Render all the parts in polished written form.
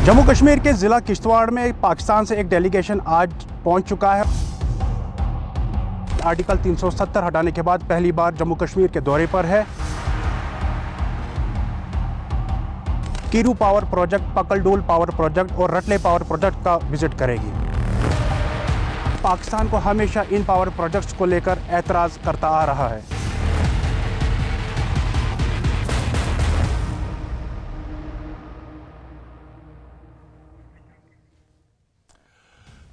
जम्मू कश्मीर के ज़िला किश्तवाड़ में पाकिस्तान से एक डेलीगेशन आज पहुंच चुका है। आर्टिकल 370 हटाने के बाद पहली बार जम्मू कश्मीर के दौरे पर है। Kiru power project, Pakal Dul power project और रटले पावर प्रोजेक्ट का विजिट करेगी। पाकिस्तान को हमेशा इन पावर प्रोजेक्ट्स को लेकर एतराज़ करता आ रहा है।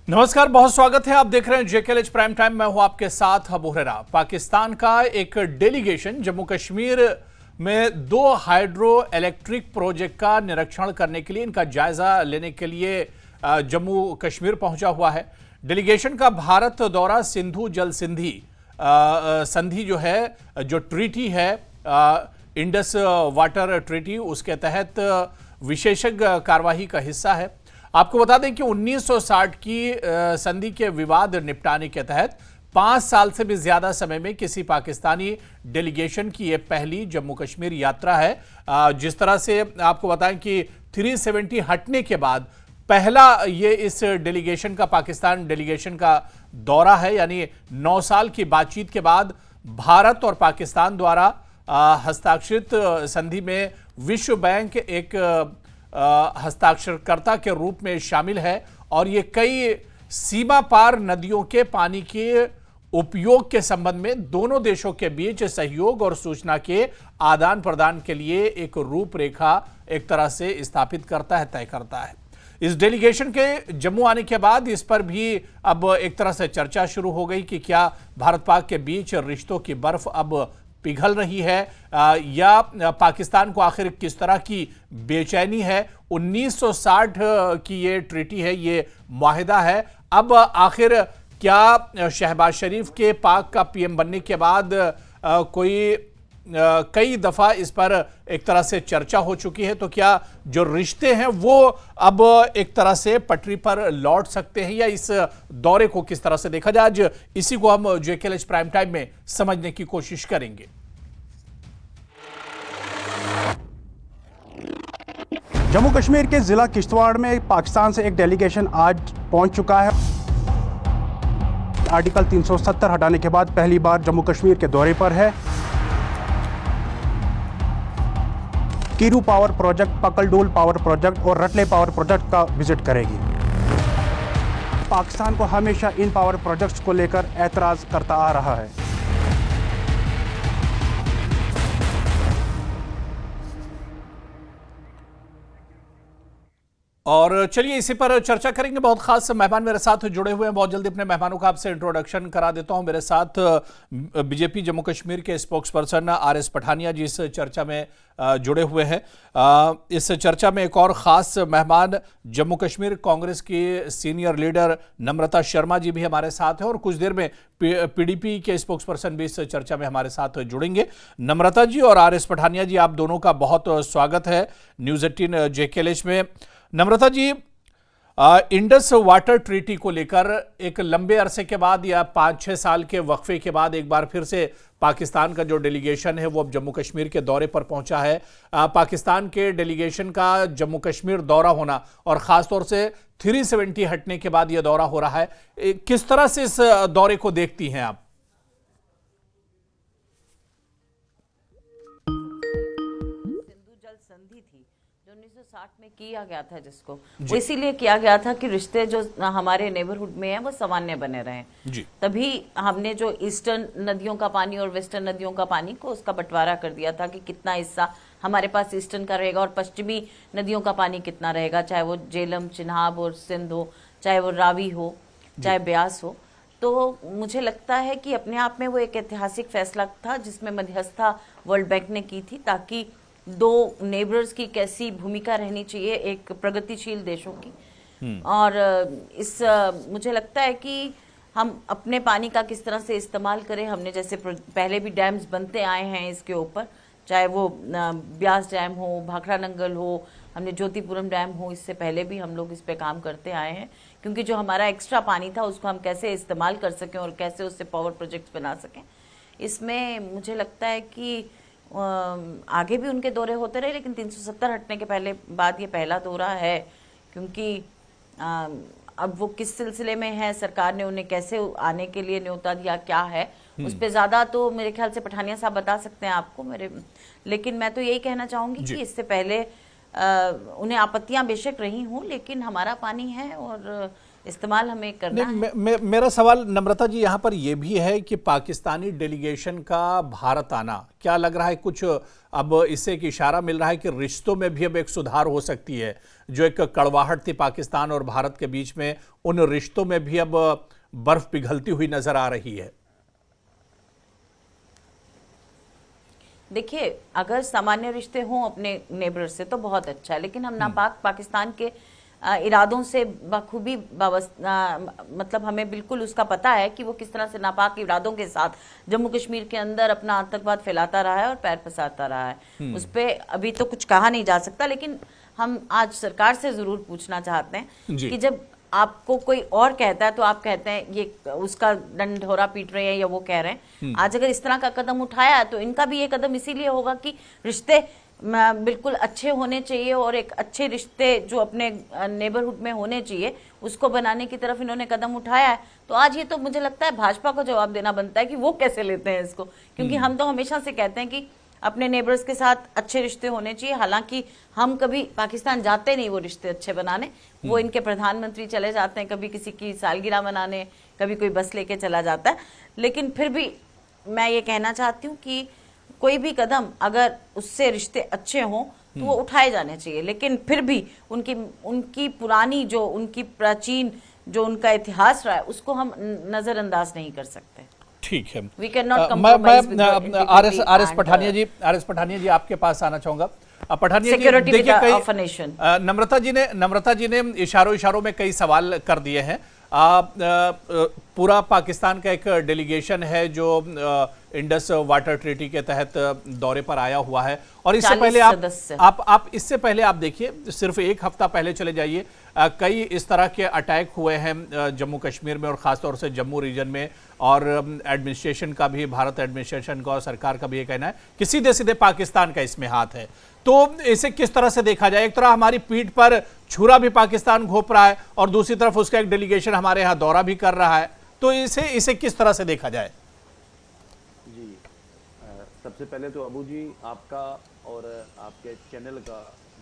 नमस्कार, बहुत स्वागत है। आप देख रहे हैं जेकेएलएच प्राइम टाइम। मैं हूं आपके साथ अबू हुरैरा। पाकिस्तान का एक डेलीगेशन जम्मू कश्मीर में 2 हाइड्रो इलेक्ट्रिक प्रोजेक्ट का निरीक्षण करने के लिए, इनका जायजा लेने के लिए जम्मू कश्मीर पहुंचा हुआ है। डेलीगेशन का भारत दौरा सिंधु जल संधि जो है, जो ट्रीटी है इंडस वाटर ट्रीटी, उसके तहत विशेषज्ञ कार्यवाही का हिस्सा है। आपको बता दें कि 1960 की संधि के विवाद निपटाने के तहत 5 साल से भी ज्यादा समय में किसी पाकिस्तानी डेलीगेशन की यह पहली जम्मू कश्मीर यात्रा है। जिस तरह से आपको बताएं कि 370 हटने के बाद पहला ये इस डेलीगेशन का, पाकिस्तान डेलीगेशन का दौरा है। यानी 9 साल की बातचीत के बाद भारत और पाकिस्तान द्वारा हस्ताक्षरित संधि में विश्व बैंक एक हस्ताक्षरकर्ता के रूप में शामिल है और ये कई सीमा पार नदियों के पानी के उपयोग के संबंध में दोनों देशों के बीच सहयोग और सूचना के आदान प्रदान के लिए एक रूपरेखा एक तरह से स्थापित करता है, तय करता है। इस डेलीगेशन के जम्मू आने के बाद इस पर भी अब एक तरह से चर्चा शुरू हो गई कि क्या भारत पाक के बीच रिश्तों की बर्फ अब पिघल रही है या पाकिस्तान को आखिर किस तरह की बेचैनी है। 1960 की ये ट्रीटी है, ये मुआहिदा है। अब आखिर क्या शहबाज शरीफ के पाक का पीएम बनने के बाद कई दफा इस पर एक तरह से चर्चा हो चुकी है, तो क्या जो रिश्ते हैं वो अब एक तरह से पटरी पर लौट सकते हैं या इस दौरे को किस तरह से देखा जाए, आज इसी को हम जेकेएलएच प्राइम टाइम में समझने की कोशिश करेंगे। जम्मू कश्मीर के ज़िला किश्तवाड़ में पाकिस्तान से एक डेलीगेशन आज पहुंच चुका है। आर्टिकल 370 हटाने के बाद पहली बार जम्मू कश्मीर के दौरे पर है। Kiru power project, Pakal Dul power project और रटले पावर प्रोजेक्ट का विजिट करेगी। पाकिस्तान को हमेशा इन पावर प्रोजेक्ट्स को लेकर एतराज़ करता आ रहा है। और चलिए इसी पर चर्चा करेंगे। बहुत खास मेहमान मेरे साथ जुड़े हुए हैं। बहुत जल्दी अपने मेहमानों का आपसे इंट्रोडक्शन करा देता हूं। मेरे साथ बीजेपी जम्मू कश्मीर के स्पोक्स पर्सन आरएस पठानिया जी इस चर्चा में जुड़े हुए हैं। इस चर्चा में एक और खास मेहमान जम्मू कश्मीर कांग्रेस की सीनियर लीडर नम्रता शर्मा जी भी हमारे साथ हैं और कुछ देर में पीडीपी के स्पोक्स पर्सन भी इस चर्चा में हमारे साथ जुड़ेंगे। नम्रता जी और आरएस पठानिया जी, आप दोनों का बहुत स्वागत है न्यूज़ 18 जेकेएलएच में। नम्रता जी, इंडस वाटर ट्रीटी को लेकर एक लंबे अरसे के बाद या 5-6 साल के वक्फे के बाद एक बार फिर से पाकिस्तान का जो डेलीगेशन है वो अब जम्मू कश्मीर के दौरे पर पहुंचा है। पाकिस्तान के डेलीगेशन का जम्मू कश्मीर दौरा होना और ख़ासतौर से 370 हटने के बाद यह दौरा हो रहा है, किस तरह से इस दौरे को देखती हैं आप? संधि थी जो 1960 में किया गया था, जिसको वो इसीलिए किया गया था कि रिश्ते जो हमारे नेबरहुड में हैं वो सामान्य बने रहें। तभी हमने जो ईस्टर्न नदियों का पानी और वेस्टर्न नदियों का पानी को उसका बंटवारा कर दिया था कि कितना हिस्सा हमारे पास ईस्टर्न का रहेगा और पश्चिमी नदियों का पानी कितना रहेगा, चाहे वो झेलम, चिनाब और सिंध हो, चाहे वो रावी हो, चाहे ब्यास हो। तो मुझे लगता है कि अपने आप में वो एक ऐतिहासिक फैसला था जिसमें मध्यस्थता वर्ल्ड बैंक ने की थी, ताकि 2 नेबर्स की कैसी भूमिका रहनी चाहिए एक प्रगतिशील देशों की। और मुझे लगता है कि हम अपने पानी का किस तरह से इस्तेमाल करें। हमने जैसे पहले भी डैम्स बनते आए हैं इसके ऊपर, चाहे वो ब्यास डैम हो, भाखड़ा नंगल हो, हमने ज्योतिपुरम डैम हो, इससे पहले भी हम लोग इस पे काम करते आए हैं, क्योंकि जो हमारा एक्स्ट्रा पानी था उसको हम कैसे इस्तेमाल कर सकें और कैसे उससे पावर प्रोजेक्ट्स बना सकें। इसमें मुझे लगता है कि आगे भी उनके दौरे होते रहे, लेकिन 370 हटने के बाद ये पहला दौरा है, क्योंकि अब वो किस सिलसिले में है, सरकार ने उन्हें कैसे आने के लिए न्योता दिया, क्या है उस पे ज्यादा तो मेरे ख्याल से पठानिया साहब बता सकते हैं आपको मेरे। लेकिन मैं तो यही कहना चाहूंगी कि इससे पहले उन्हें आपत्तियां बेशक रही हों, लेकिन हमारा पानी है और इस्तेमाल हमें करना है। मेरा सवाल नम्रता जी यहाँ पर यह भी है कि पाकिस्तानी डेलीगेशन का भारत आना, क्या लग रहा है कुछ अब इससे एक इशारा मिल रहा है कि रिश्तों में भी अब एक सुधार हो सकती है? जो एक कड़वाहट थी पाकिस्तान और भारत के बीच में, उन रिश्तों में भी अब बर्फ पिघलती हुई नजर आ रही है। देखिए, अगर सामान्य रिश्ते हों अपने नेबर से तो बहुत अच्छा है, लेकिन हम नापाक पाकिस्तान के इरादों से बखूबी मतलब हमें बिल्कुल उसका पता है कि वो किस तरह से नापाक इरादों के साथ जम्मू कश्मीर के अंदर अपना आतंकवाद फैलाता रहा है और पैर पसारता रहा है। उस पर अभी तो कुछ कहा नहीं जा सकता, लेकिन हम आज सरकार से जरूर पूछना चाहते हैं कि जब आपको कोई और कहता है तो आप कहते हैं ये उसका डंडोरा पीट रहे हैं या वो कह रहे हैं। आज अगर इस तरह का कदम उठाया है तो इनका भी ये कदम इसीलिए होगा कि रिश्ते बिल्कुल अच्छे होने चाहिए और एक अच्छे रिश्ते जो अपने नेबरहुड में होने चाहिए उसको बनाने की तरफ इन्होंने कदम उठाया है। तो आज ये तो मुझे लगता है भाजपा को जवाब देना बनता है कि वो कैसे लेते हैं इसको, क्योंकि हम तो हमेशा से कहते हैं कि अपने नेबर्स के साथ अच्छे रिश्ते होने चाहिए। हालांकि हम कभी पाकिस्तान जाते नहीं वो रिश्ते अच्छे बनाने, वो इनके प्रधानमंत्री चले जाते हैं कभी किसी की सालगिरह मनाने, कभी कोई बस लेके चला जाता है। लेकिन फिर भी मैं ये कहना चाहती हूँ कि कोई भी कदम अगर उससे रिश्ते अच्छे हों तो वो उठाए जाने चाहिए, लेकिन फिर भी उनकी पुरानी जो उनकी प्राचीन जो उनका इतिहास रहा है उसको हम नजरअंदाज नहीं कर सकते। ठीक है, we can not compromise with R S Pathania ji आपके पास आना चाहूंगा। पठानिया जी, देखिए कई नम्रता जी ने इशारों में कई सवाल कर दिए हैं। पूरा पाकिस्तान का एक डेलीगेशन है जो इंडस वाटर ट्रीटी के तहत दौरे पर आया हुआ है, और इससे पहले आप इससे पहले आप देखिए, सिर्फ एक हफ्ता पहले चले जाइए, कई इस तरह के अटैक हुए हैं जम्मू कश्मीर में और खासतौर से जम्मू रीजन में, और एडमिनिस्ट्रेशन का भी, भारत एडमिनिस्ट्रेशन का और सरकार का भी ये कहना है कि सीधे सीधे पाकिस्तान का इसमें हाथ है। तो इसे किस तरह से देखा जाए? एक तरह हमारी पीठ पर छुरा भी पाकिस्तान घोंप रहा है और दूसरी तरफ उसका एक डेलीगेशन हमारे यहाँ दौरा भी कर रहा है, तो इसे किस तरह से देखा जाए? जी, सबसे पहले तो अबू जी आपका और आपके चैनल का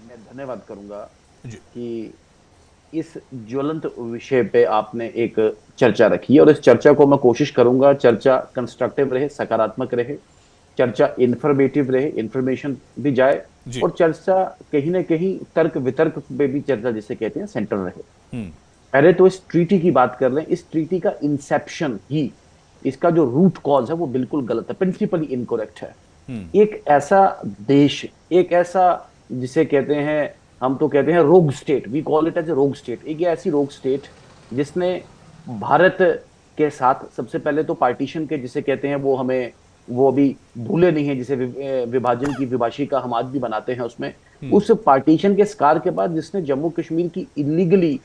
मैं धन्यवाद करूंगा कि इस ज्वलंत विषय पे आपने एक चर्चा रखी है, और इस चर्चा को मैं कोशिश करूंगा चर्चा कंस्ट्रक्टिव रहे, सकारात्मक रहे, चर्चा इंफॉर्मेटिव रहे, इंफॉर्मेशन भी जाए, और चर्चा कहीं ना कहीं तर्क वितर्क पे भी चर्चा जिसे कहते हैं सेंटर रहे। पहले तो इस ट्रीटी की बात कर लें। इस ट्रीटी का इंसेप्शन ही, इसका जो रूट कॉज है वो बिल्कुल गलत है, प्रिंसिपली इनकरेक्ट है। एक ऐसा देश, एक ऐसा जिसे कहते हैं, हम तो कहते हैं rogue state, we call it as a rogue state, एक ऐसी रोग स्टेट जिसने भारत के साथ सबसे पहले तो पार्टीशन के जिसे कहते हैं वो अभी भूले नहीं है, जिसे विभाजन की विभाषी हम आज भी बनाते हैं उसमें, उस पार्टीशन के स्कार के बाद जिसने जम्मू कश्मीर की इलीगली,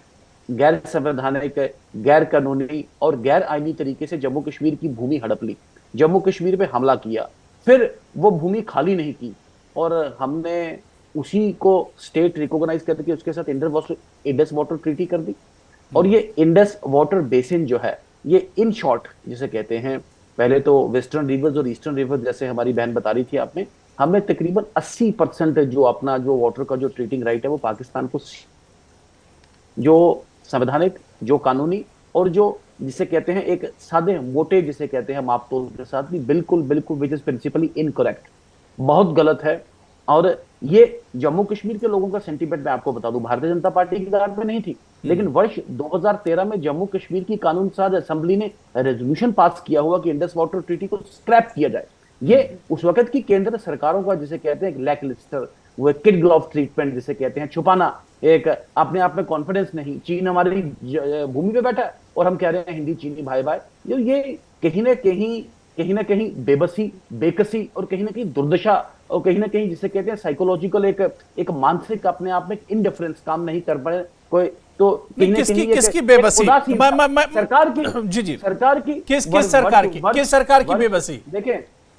गैर संवैधानिक, गैर कानूनी और गैर आईनी तरीके से जम्मू कश्मीर की भूमि हड़प ली, जम्मू कश्मीर पे हमला किया, फिर वो भूमि खाली नहीं की, और हमने उसी को स्टेट रिकॉग्नाइज करके उसके साथ इंडस वाटर ट्रीटी कर दी। और ये इंडस वाटर बेसिन जो है, ये इन शॉर्ट जिसे कहते हैं, पहले तो वेस्टर्न रिवर्स और ईस्टर्न रिवर्स, जैसे हमारी बहन बता रही थी आपने, हमें तकरीबन 80% जो अपना जो वाटर का जो ट्रीटिंग राइट है वो पाकिस्तान को, जो संवैधानिक, जो कानूनी और जो जिसे कहते हैं एक सादे मोटे जिसे कहते हैं मापतोल के साथ भी बिल्कुल विच इज प्रिंसिपली इनकरेक्ट, बहुत गलत है। और ये जम्मू कश्मीर के लोगों का सेंटीमेंट मैं आपको बता दूं, भारतीय जनता पार्टी की गार्ड में नहीं थी, लेकिन वर्ष 2013 में जम्मू कश्मीर की कानून साज असेंबली ने रेजोल्यूशन पास किया हुआ कि इंडस वाटर ट्रीटी को स्क्रैप किया जाए। ये उस वक्त की केंद्र सरकारों का जिसे कहते हैं लैक लिस्टर, वो किड ग्लोव ट्रीटमेंट जिसे कहते हैं, छुपाना, एक अपने आप में कॉन्फिडेंस नहीं। चीन हमारी भूमि पे बैठा है और हम कह रहे हैं हिंदी चीनी भाई भाई, ये कहीं ना कहीं बेबसी, बेकसी और कहीं ना कहीं दुर्दशा और कहीं ना कहीं जिसे कहते हैं साइकोलॉजिकल एक मानसिक अपने आप में इनडिफरेंस, काम नहीं कर पाए कोई, तो किसकी बेबसी? सरकार की, सरकार की, किस सरकार की बेबसी?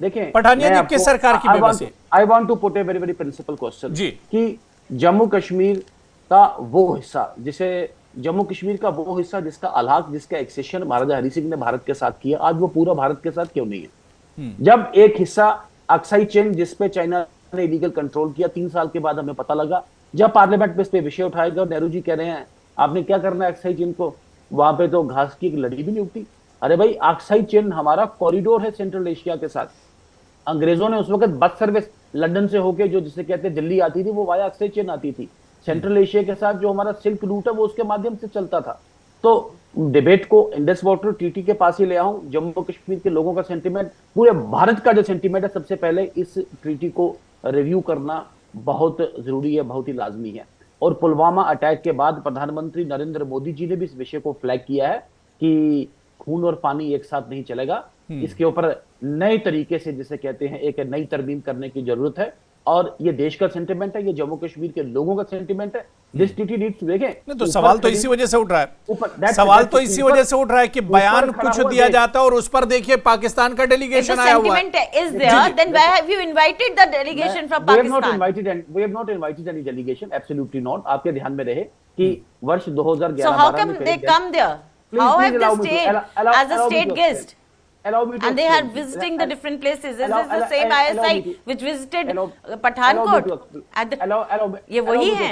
देखें पठानिया जी, किस सरकार की बेबसी? I want to put a very very principle question जी, कि जम्मू कश्मीर का वो हिस्सा, जिसे जम्मू कश्मीर का वो हिस्सा जिसका अलहाक, जिसका एक्सेशन महाराजा हरि सिंह ने भारत के साथ किया, आज वो पूरा भारत के साथ क्यों नहीं है? जब एक हिस्सा अक्साई चेन जिसपे चाइना ने इलीगल कंट्रोल किया, 3 साल के बाद हमें पता लगा, जब पार्लियामेंट में इस पे विषय उठाया गया, नेहरू जी कह रहे हैं आपने क्या करना है अक्साई चेन को, वहां पे तो घास की एक लड़ी भी नहीं उगती। अरे भाई, अक्साई चेन हमारा कॉरिडोर है सेंट्रल एशिया के साथ। अंग्रेजों ने उस वक्त बस सर्विस लंदन से होके जो जिसे कहते हैं दिल्ली आती थी, वो वाया अक्साई चेन आती थी। सेंट्रल एशिया के साथ जो हमारा सिल्क रूट है वो उसके माध्यम से चलता था। तो डिबेट को इंडस वाटर ट्रीटी के पास ही ले आऊं, जम्मू कश्मीर के लोगों का सेंटीमेंट, पूरे भारत का जो सेंटीमेंट है, सबसे पहले इस ट्रीटी को रिव्यू करना बहुत जरूरी है, बहुत ही लाजमी है। और पुलवामा अटैक के बाद प्रधानमंत्री नरेंद्र मोदी जी ने भी इस विषय को फ्लैग किया है कि खून और पानी एक साथ नहीं चलेगा, इसके ऊपर नए तरीके से जिसे कहते हैं एक नई तरमीम करने की जरूरत है। और ये देश का सेंटीमेंट है, ये जम्मू कश्मीर के लोगों का सेंटीमेंट है। दिस ट्रीटी नीड्स, देखें नहीं तो सवाल तो इसी वजह से उठ रहा है, सवाल तो इसी वजह से उठ रहा है कि बयान कुछ दिया जाता है और उस पर देखिए पाकिस्तान का डेलीगेशन आया हुआ है। Is there, then why have you invited the delegation from Pakistan? We have not invited any delegation, absolutely not. आपके ध्यान में रहे कि वर्ष 2011 So how come they come there? How have they stayed as a state guest? And they are visiting the different places. Is this the same ISI which visited Pathankot? ये वही है।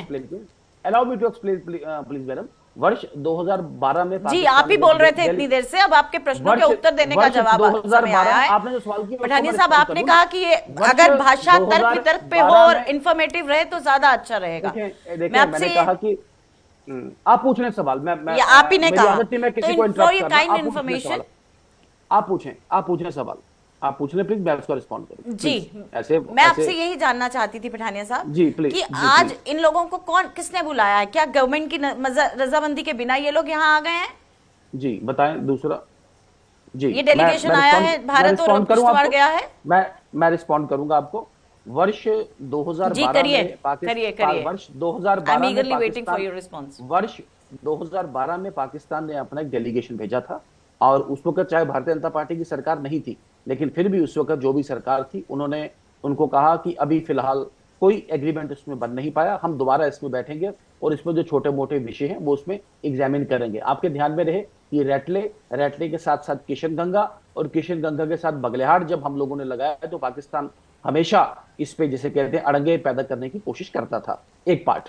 Allow me to explain, please, madam. वर्ष 2012 में जी आप ही बोल रहे थे इतनी देर से, अब आपके प्रश्नों के उत्तर देने का जवाब समय आया है। आपने जो सवाल किया, पठानिया साहब, आपने कहा कि ये अगर भाषा तर्क वितर्क पे हो और इंफॉर्मेटिव रहे तो ज्यादा अच्छा रहेगा। मैं आपसे कहा कि आप पूछ रहे सवाल, मैं आप ही ने कहा इन्फॉर्मेशन आप पूछें सवाल, आप पूछ रहे, प्लीज मैं उसको रिस्पॉन्ड करूं जी। ऐसे मैं आपसे यही जानना चाहती थी पठानिया साहब जी, प्लीज, कि आज इन लोगों को किसने बुलाया है? क्या गवर्नमेंट की रजामंदी के बिना ये लोग यहाँ आ गए हैं? जी बताएं। दूसरा जी, ये डेलीगेशन आया है भारत और किश्तवाड़ गया है? मैं रिस्पॉन्ड करूंगा आपको। वर्ष 2012 में पाकिस्तान, वर्ष 2012 में पाकिस्तान ने अपना एक डेलीगेशन भेजा था, और उस वक्त चाहे भारतीय जनता पार्टी की सरकार नहीं थी, लेकिन फिर भी उस वक्त जो भी सरकार थी उन्होंने उनको कहा कि अभी फिलहाल कोई एग्रीमेंट उसमें बन नहीं पाया, हम दोबारा इसमें बैठेंगे और इसमें जो छोटे मोटे विषय हैं वो उसमें एग्जामिन करेंगे। आपके ध्यान में रहे कि रैटले के साथ साथ किशनगंगा और किशनगंगा के साथ बगलेहाट जब हम लोगों ने लगाया तो पाकिस्तान हमेशा इस पे जिसे कहते हैं अड़ंगे पैदा करने की कोशिश करता था। एक पार्ट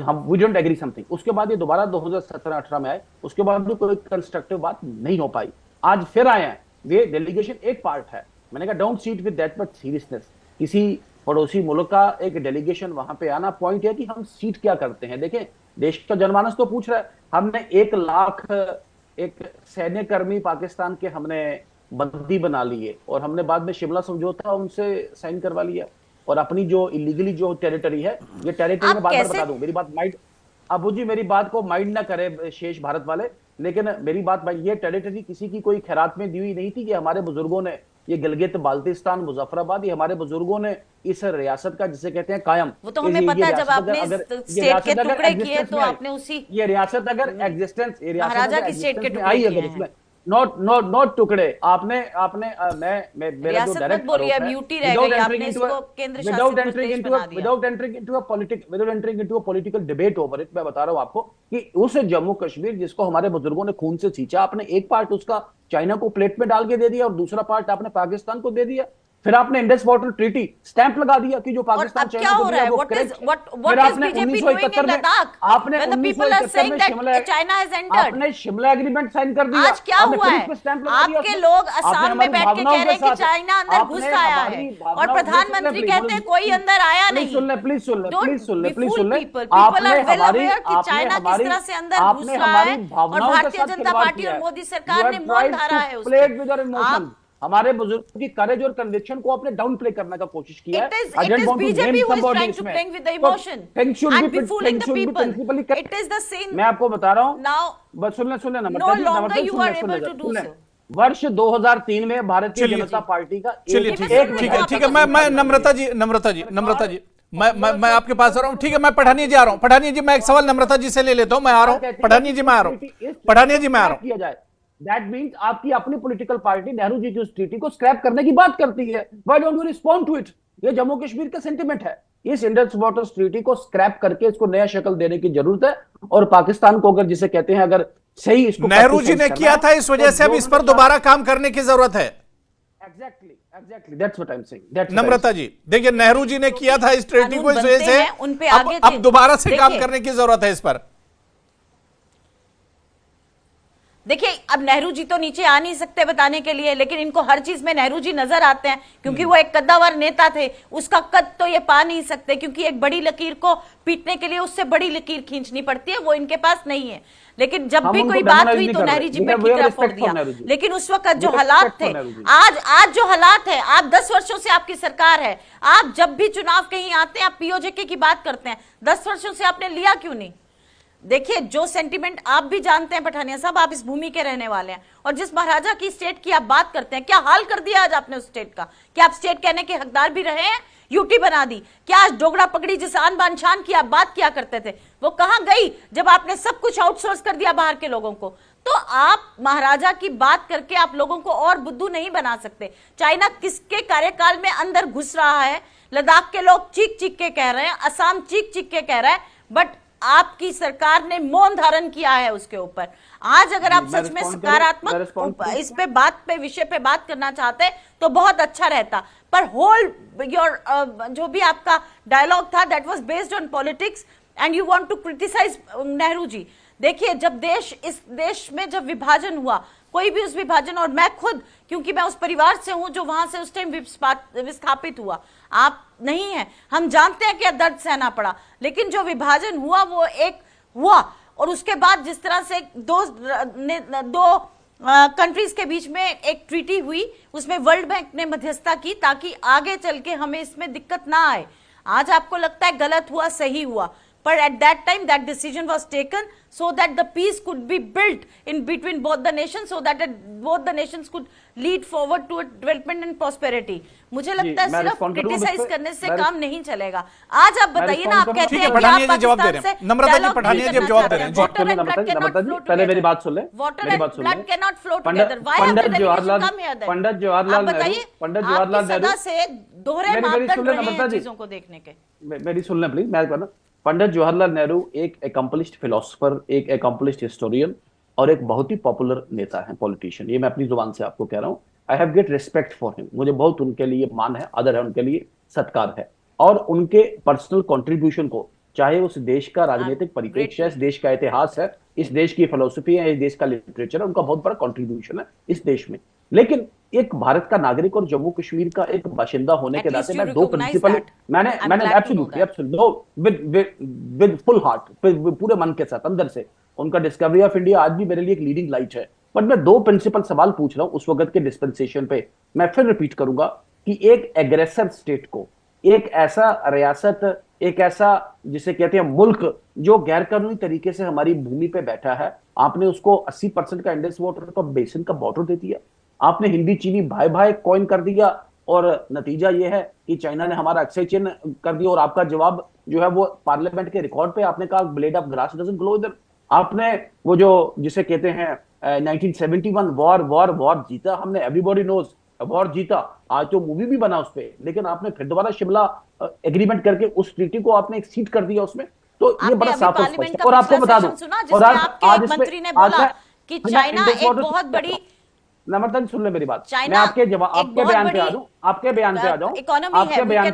हम वी डोंट एग्री समथिंग, उसके बाद ये दोबारा 2017-18 में आए, उसके बाद भी कोई कंस्ट्रक्टिव बात नहीं हो पाई। आज फिर आए हैं, ये डेलीगेशन एक पार्ट है। मैंने कहा don't sit with that much seriousness. किसी पड़ोसी मुल्क का एक डेलीगेशन वहां पे आना, पॉइंट है कि हम सीट क्या करते हैं। देखें, देश का जनमानस तो पूछ रहा है, हमने 1 लाख एक सैन्य कर्मी पाकिस्तान के हमने बंदी बना लिए और हमने बाद में शिमला समझौता उनसे साइन करवा लिया, और अपनी जो इलीगली जो टेरिटरी है, ये टेरिटरी में बार बार बता दूं, मेरी बात माइंड, अबू जी मेरी बात को माइंड ना करे शेष भारत वाले, लेकिन मेरी बात, ये टेरिटरी किसी की कोई खैरात में दी हुई नहीं थी कि हमारे बुजुर्गों ने, ये गिलगित बाल्टिस्तान मुजफ्फराबाद, ये हमारे बुजुर्गों ने इस रियासत का जिसे कहते हैं कायम, वो तो हमें पता है, जब आपने स्टेट के टुकड़े किए तो आपने उसी, ये रियासत अगर एग्जिस्टेंस, महाराजा की स्टेट के टुकड़े किए हैं, नॉट टुकड़े, आपने मैं मेरा जो डायरेक्ट बोल रही है ब्यूटी रह गई, आपने इसको केंद्र शासित प्रदेश बना दिया। Without entering into a political debate over it, मैं बता रहा हूं आपको कि उस जम्मू कश्मीर जिसको हमारे बुजुर्गों ने खून से सींचा, आपने एक पार्ट उसका चाइना को प्लेट में डाल के दे दिया और दूसरा पार्ट आपने पाकिस्तान को दे दिया। फिर आपने इंडस वाटर ट्रीटी स्टैंप लगा दिया कि जो पाकिस्तान क्या हो रहा है, what is BJP doing in Ladakh when the people are saying that China has entered? आपने शिमला एग्रीमेंट साइन कर दिया। आज क्या हुआ है, आपके लोग असम में बैठ के कह रहे हैं कि चाइना अंदर घुस आया है और प्रधानमंत्री कहते हैं कोई अंदर आया नहीं। प्लीज सुन ले people are well aware कि चाइना किस तरह से अंदर घुस रहा है और भारतीय जनता पार्टी और मोदी सरकार ने मौन धारा है उसको। हमारे बुजुर्गों की करेज और कन्विक्शन को आपने डाउन प्ले करने का कोशिश किया है। It is BJP who is trying to play with the emotion and befooling the people. It is the same. मैं आपको बता रहा हूँ now. बस सुन ले No longer you are able to do so. वर्ष 2003 में भारतीय जनता पार्टी का, चलिए ठीक है, मैं नम्रता जी मैं आपके पास आ रहा हूँ। ठीक है, मैं पठानिया जी आ रहा हूँ। पठानिया जी, मैं एक सवाल नम्रता जी से ले लेता हूँ, मैं आ रहा हूँ। पठानिया जी मैं आ रहा हूँ। That means आपकी अपनी पॉलिटिकल पार्टी नेहरू जी की उस ट्रीटी को स्क्रैप करने की बात करती है। Why don't you respond to it? ये जम्मू कश्मीर का सेंटीमेंट है। इस इंडस वाटर ट्रीटी को स्क्रैप करके इसको नया शक्ल देने की जरूरत है। और पाकिस्तान को अगर जिसे कहते हैं अगर सही इसको नेहरू जी ने किया था, इस वजह से अब इस पर दोबारा काम करने की जरूरत है। Exactly that's what I am saying. Namrata ji देखिए, नेहरू जी ने किया था इस ट्रीटी को, इस वजह से उन पे अब दोबारा से काम करने की जरूरत है इस पर। देखिए, अब नेहरू जी तो नीचे आ नहीं सकते बताने के लिए, लेकिन इनको हर चीज में नेहरू जी नजर आते हैं, क्योंकि वो एक कद्दावर नेता थे। उसका कद तो ये पा नहीं सकते, क्योंकि एक बड़ी लकीर को पीटने के लिए उससे बड़ी लकीर खींचनी पड़ती है, वो इनके पास नहीं है। लेकिन जब भी कोई बात हुई तो नेहरू जी पे ठिकरा फोड़ दिया। लेकिन उस वक्त जो हालात थे, आज जो हालात है, आप 10 वर्षों से आपकी सरकार है, आप जब भी चुनाव कहीं आते हैं आप पीओजेके की बात करते हैं, 10 वर्षों से आपने लिया क्यों नहीं? देखिए, जो सेंटिमेंट आप भी जानते हैं पठानिया साहब, आप इस भूमि के रहने वाले हैं, और जिस महाराजा की स्टेट की आप बात करते हैं, क्या हाल कर दिया आज आपने उस स्टेट का? क्या आप स्टेट कहने के हकदार भी रहे हैं? यूटी बना दी। क्या आज डोगरा पगड़ी जिस आन बान शान की आप बात किया करते थे, वो कहां गई जब आपने सब कुछ आउटसोर्स कर दिया बाहर के लोगों को? तो आप महाराजा की बात करके आप लोगों को और बुद्धू नहीं बना सकते। चाइना किसके कार्यकाल में अंदर घुस रहा है, लद्दाख के लोग चीख चीख के कह रहे हैं, असम चीख चीख के कह रहा है, बट आपकी सरकार ने मौन धारण किया है उसके ऊपर। आज अगर आप सच में सकारात्मक इस पे बात पे विषय पे बात करना चाहते तो बहुत अच्छा रहता, पर होल योर जो भी आपका डायलॉग था that was based on politics and you want to criticise Nehru ji. देखिए, जब इस देश में जब विभाजन हुआ, कोई भी उस विभाजन, और मैं खुद, क्योंकि मैं उस परिवार से हूं जो वहां से उस टाइम विस्थापित हुआ, आप नहीं है, हम जानते हैं कि दर्द सहना पड़ा, लेकिन जो विभाजन हुआ वो एक हुआ, और उसके बाद जिस तरह से दो कंट्रीज के बीच में एक ट्रीटी हुई, उसमें वर्ल्ड बैंक ने मध्यस्थता की ताकि आगे चल के हमें इसमें दिक्कत ना आए। आज आपको लगता है गलत हुआ, सही हुआ, but at that time that decision was taken so that the peace could be built in between both the nations, so that both the nations could lead forward to development and prosperity. मुझे लगता है सिर्फ criticise करने से काम नहीं चलेगा। आज आप बताइए ना, आप कहते हैं कि आप पाकिस्तान से नम्रता जी पठानिया जी जवाब दे रहे हैं। Water and blood can not flow together. पहले मेरी बात सुन ले, water and blood can not flow together. Why have the delegation come here then? Pandit Jawaharlal Nehru सदा से दोहरे मापदंड रहे हैं चीजों को देखने के। मेरी सुन ले प्लीज, मैं कहना, पंडित जवाहरलाल नेहरू एक एकम्पलिश्ड फिलोसोफर, एक एकम्पलिश्ड हिस्टोरियन और एक बहुत ही पॉपुलर नेता है, पॉलिटिशियन। ये मैं अपनी जुबान से आपको कह रहा हूं। I have get respect for him. मुझे बहुत उनके लिए मान है, आदर है, उनके लिए सत्कार है, और उनके पर्सनल कंट्रीब्यूशन को, चाहे उस देश का राजनीतिक परिप्रेक्ष्य है, इस देश का इतिहास है, इस देश की फिलोसफी है, इस देश का लिटरेचर है, उनका बहुत बड़ा कंट्रीब्यूशन है इस देश में। लेकिन एक भारत का नागरिक और जम्मू कश्मीर का एक बाशिंदा होने के नाते मैं दो प्रिंसिपल मैंने एब्सोल्युटली विद फुल हार्ट, पूरे मन के साथ अंदर से, उनका डिस्कवरी ऑफ इंडिया आज भी मेरे लिए एक लीडिंग लाइट है। बट मैं दो प्रिंसिपल सवाल पूछ रहा हूं उस वक्त के डिस्पेंसेशन पे। मैं फिर रिपीट करूंगा कि एक एग्रेसर स्टेट को, एक ऐसा रियासत, एक ऐसा जिसे कहते हैं मुल्क जो गैर कानूनी तरीके से हमारी भूमि पे बैठा है, आपने उसको 80% का इंडस वाटर का बेसिन का बॉर्डर दे दिया, आपने हिंदी चीनी भाई भाई कॉइन कर दिया, और नतीजा यह है कि चाइना ने हमारा एक्सचेंज कर दिया, और आपका जवाब जो है वो पार्लियामेंट के रिकॉर्ड पे आपने कहा blade of grass doesn't grow इधर। आपने वो जो जिसे कहते हैं 1971 वॉर जीता हमने, एवरीबॉडी नोज वॉर जीता, आज तो मूवी भी बना उस पे, लेकिन आपने फिर दोबारा शिमला एग्रीमेंट करके उस ट्रीटी को आपने एक्सीड कर दिया उसमें। तो ये बड़ा साफ है। और आपको बता दूं, और आज मंत्री ने बोला कि चाइना एक बहुत बड़ी, नम्रता सुन ले मेरी बात, मैं आपके बयान पे आ जाऊं, आपके बयान पे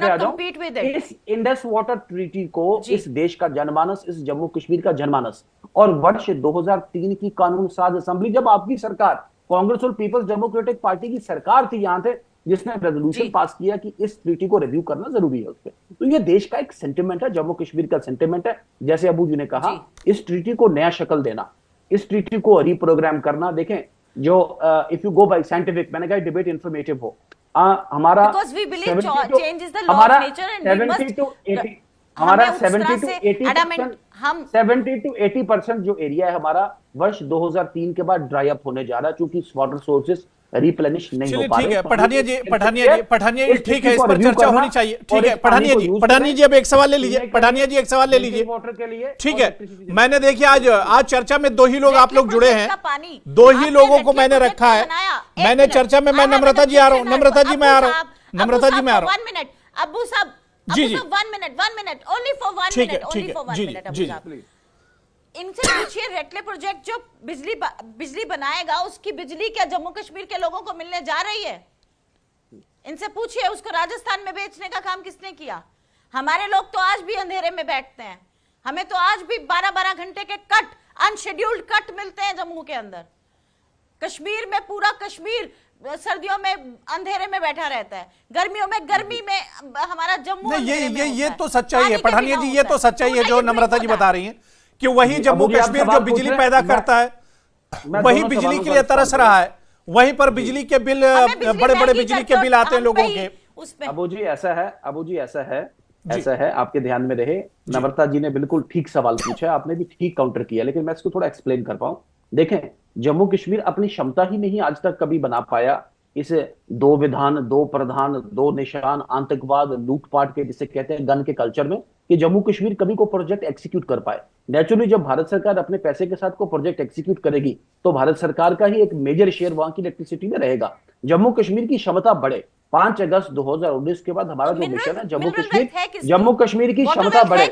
आ जाऊं। इस इंडस वाटर ट्रीटी को इस देश का जनमानस, इस जम्मू कश्मीर का जनमानस, और वर्ष 2003 की कानून साज असेंबली, जब आपकी सरकार कांग्रेस और पीपल्स डेमोक्रेटिक पार्टी की सरकार थी यहां थे, जिसने रेजोल्यूशन पास किया कि इस ट्रीटी को रिव्यू करना जरूरी है उसपे। तो ये देश का एक सेंटिमेंट है, जम्मू कश्मीर का सेंटिमेंट है। जैसे अबू जी ने कहा, इस ट्रीटी को नया शक्ल देना, इस ट्रीटी को रीप्रोग्राम करना। देखें, जो if you go bye scientific, मैंने कहा डिबेट इंफॉर्मेटिव हो, हमारा 70 to 80% जो एरिया है हमारा वर्ष 2003 के बाद ड्राई अप होने जा रहा है, क्योंकि वाटर सोर्सेस रिप्लेनिश नहीं हो पा रहे। ठीक है पठानिया जी, ठीक है, इस पर चर्चा होनी चाहिए। ठीक है पठानिया जी अब एक सवाल ले लीजिए, पठानिया जी एक सवाल ले लीजिए। वाटर के लिए ठीक है, मैंने देखिए आज चर्चा में दो ही लोग आप लोग जुड़े हैं, दो ही लोगों को मैंने रखा है। मैंने चर्चा में, मैं नम्रता जी आ रहा हूँ, नम्रता जी मैं आ रहा हूँ, 1 मिनट। अब्बू साहब जी जी 1 मिनट ओनली फॉर 1 ठीक है, मिनट, ठीक ओनली है, फॉर 1 जी, मिनट। जी, इनसे पूछिए रटले प्रोजेक्ट जो बिजली बनाएगा उसकी बिजली क्या जम्मू कश्मीर के लोगों को मिलने जा रही है? इनसे पूछिए उसको राजस्थान में बेचने का काम किसने किया? हमारे लोग तो आज भी अंधेरे में बैठते हैं, हमें तो आज भी 12-12 घंटे के कट, अनशेड्यूल्ड कट मिलते हैं जम्मू के अंदर। कश्मीर में पूरा कश्मीर सर्दियों में अंधेरे में बैठा रहता है, गर्मियों में गर्मी में हमारा जम्मू ये तो सच्चाई है पठानिया जी, ये तो सच्चाई है जो नम्रता जी बता रही हैं कि वही जम्मू कश्मीर जो बिजली पैदा करता है वही बिजली के लिए तरस रहा है, वहीं पर बिजली के बिल, बड़े बड़े बिजली के बिल आते हैं लोगों के। अबू जी ऐसा है, आपके ध्यान में रहे, नम्रता जी ने बिल्कुल ठीक सवाल पूछा, आपने भी ठीक काउंटर किया, लेकिन मैं इसको थोड़ा एक्सप्लेन कर पाऊं। देखें, जम्मू कश्मीर अपनी क्षमता ही नहीं आज तक कभी बना पाया इस 2 विधान 2 प्रधान 2 निशान आतंकवाद लूटपाट के जिसे कहते हैं गन के कल्चर में, कि जम्मू कश्मीर कभी को प्रोजेक्ट एग्जीक्यूट कर पाए। नेचुरली जब भारत सरकार अपने पैसे के साथ को प्रोजेक्ट एग्जीक्यूट करेगी तो भारत सरकार का ही एक मेजर शेयर वहां की इलेक्ट्रिसिटी में रहेगा। जम्मू कश्मीर की क्षमता बढ़े, 5 अगस्त 2019 के बाद हमारा जो मिशन है जम्मू कश्मीर की क्षमता बढ़े।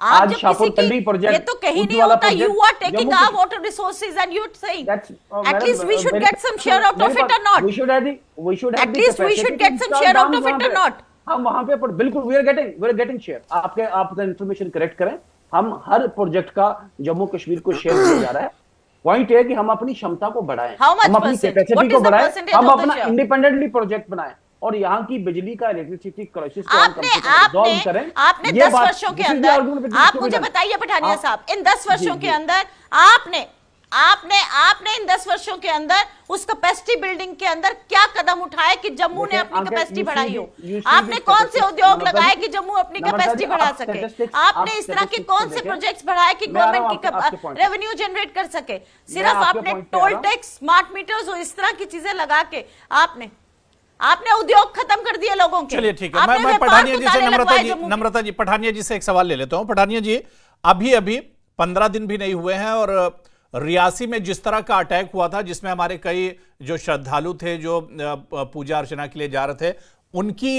आज शाहपुर कंडी प्रोजेक्ट, ये तो कहीं नहीं होता, you are taking our water resources and you saying at least we should get some share out of it or not? We should have at least we should get some share out of it or not? हम वहां पे बिल्कुल we are getting share. आपका information correct करें, हम हर project का जम्मू कश्मीर को share दिया जा रहा है। पॉइंट है कि हम अपनी क्षमता को बढ़ाएं, हम अपनी कैपेसिटी को बढ़ाएं, हम अपना इंडिपेंडेंटली प्रोजेक्ट बनाएं और यहाँ की बिजली का इलेक्ट्रिसिटी क्राइसिस को आपने करें। आपने 10 वर्षों के अंदर, आप मुझे बताइए पठानिया साहब, इन 10 वर्षों के अंदर आपने इन 10 वर्षों के अंदर उस कैपेसिटी बिल्डिंग के अंदर क्या कदम उठाए कि जम्मू ने अपनी कैपेसिटी बढ़ाई हो? आपने कौन से उद्योग लगाए कि जम्मू अपनी कैपेसिटी बढ़ा सके? आपने इस तरह के कौन से प्रोजेक्ट्स बढ़ाए कि गवर्नमेंट की रेवेन्यू जनरेट कर सके? सिर्फ आपने टोल टैक्स, स्मार्ट मीटर्स और इस तरह की चीजें लगा के आपने उद्योग खत्म कर दिए लोगों के। चलिए ठीक है, मैं पठानिया जी से नम्रता जी पठानिया जी से एक सवाल ले लेता हूं। पठानिया जी, अभी 15 दिन भी नहीं हुए हैं और रियासी में जिस तरह का अटैक हुआ था जिसमें हमारे कई जो श्रद्धालु थे जो पूजा अर्चना के लिए जा रहे थे उनकी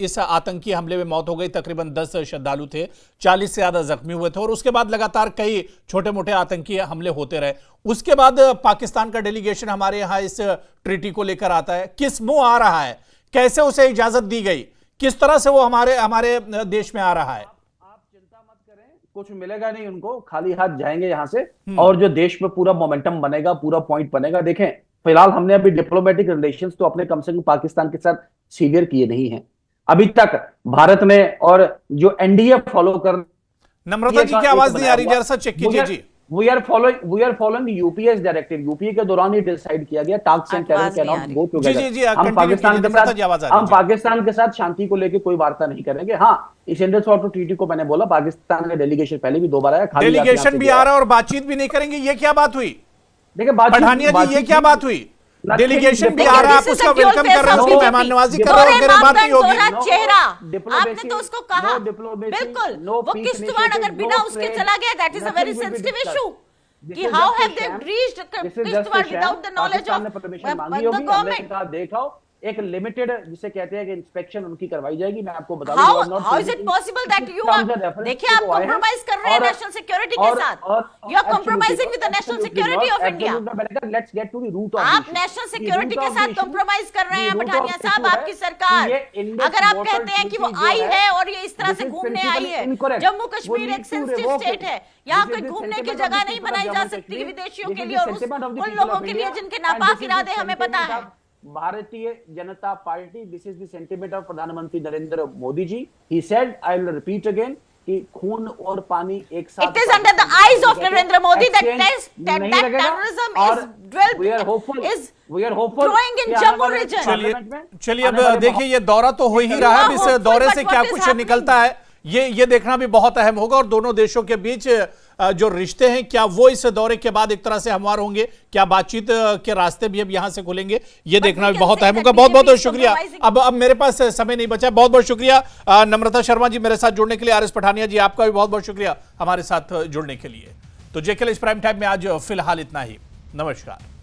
इस आतंकी हमले में मौत हो गई। तकरीबन 10 श्रद्धालु थे, 40 से ज्यादा जख्मी हुए थे और उसके बाद लगातार कई छोटे मोटे आतंकी हमले होते रहे। उसके बाद पाकिस्तान का डेलीगेशन हमारे यहाँ इस ट्रीटी को लेकर आता है, किस मुंह आ रहा है, कैसे उसे इजाजत दी गई, किस तरह से वो हमारे देश में आ रहा है? आप चिंता मत करें, कुछ मिलेगा नहीं उनको, खाली हाथ जाएंगे यहाँ से और जो देश में पूरा मोमेंटम बनेगा, पूरा पॉइंट बनेगा। देखें, फिलहाल हमने अभी डिप्लोमेटिक रिलेशंस तो अपने कम से कम पाकिस्तान के साथ सीवियर किए नहीं हैं अभी तक भारत ने, और जो एनडीए फॉलो कर। नम्रता जी की आवाज नहीं आ रही, जरा सा चेक कीजिए जी। We are following UPA's directive। UPA के दौरान ही डिसाइड किया गया task and terror can not go together. हम पाकिस्तान के साथ शांति को लेकर कोई वार्ता नहीं करेंगे। हाँ, इस इंडस वाटर ट्रीटी को मैंने बोला, पाकिस्तान का डेलीगेशन पहले भी 2 बार आया, डेलीगेशन भी आ रहा है और बातचीत भी नहीं करेंगे, ये क्या बात हुई? देखिए पठानिया जी, ये क्या बात हुई? डेलीगेशन भी आ रहा है, आप उसका वेलकम कर रहे हैं, उसकी मेहमान नवाजी कर रहे हैं, बात नहीं होगी। चेहरा आपने तो उसको कहा, बिल्कुल वो किश्तवाड़ अगर बिना उसके चला गया, that is a very sensitive issue कि how have they reached Kishtwar without the knowledge of the government. देखो, एक लिमिटेड जिसे कहते हैं कि इंस्पेक्शन उनकी करवाई जाएगी। मैं आपको बता दूं, how is it possible that you are, देखिए आप कॉम्प्रोमाइज कर रहे हैं नेशनल सिक्योरिटी के साथ, you are compromising with the national security of India. Let's get to the root of, आप नेशनल सिक्योरिटी के साथ कॉम्प्रोमाइज कर रहे हैं पठानिया साहब, आपकी सरकार। अगर आप कहते हैं कि वो आई है और ये इस तरह से घूमने आई है, जम्मू कश्मीर एक सेंसिटिव स्टेट है, यहाँ कोई घूमने की जगह नहीं बनाई जा सकती विदेशियों के लिए और उन लोगों के लिए जिनके नापाक इरादे हमें पता है। Bharatiya Janata Party, this is the sentiment of प्रधानमंत्री Narendra Modi ji. He said, I will repeat again, कि खून और पानी एक साथ, it is under the eyes of Narendra Modi that terrorism is growing in Jammu region। चलिए अब देखिए, ये दौरा तो हो ही रहा है, इस दौरे से क्या कुछ निकलता है ये देखना भी बहुत अहम होगा और दोनों देशों के बीच जो रिश्ते हैं क्या वो इस दौरे के बाद एक तरह से हमवार होंगे, क्या बातचीत के रास्ते भी अब यहां से खुलेंगे, ये देखना भी बहुत अहम होगा। बहुत बहुत शुक्रिया। अब मेरे पास समय नहीं बचा, बहुत बहुत शुक्रिया नम्रता शर्मा जी मेरे साथ जुड़ने के लिए। आर एस पठानिया जी आपका भी बहुत बहुत शुक्रिया हमारे साथ जुड़ने के लिए। तो जेकेएल प्राइम टाइम में आज फिलहाल इतना ही। नमस्कार।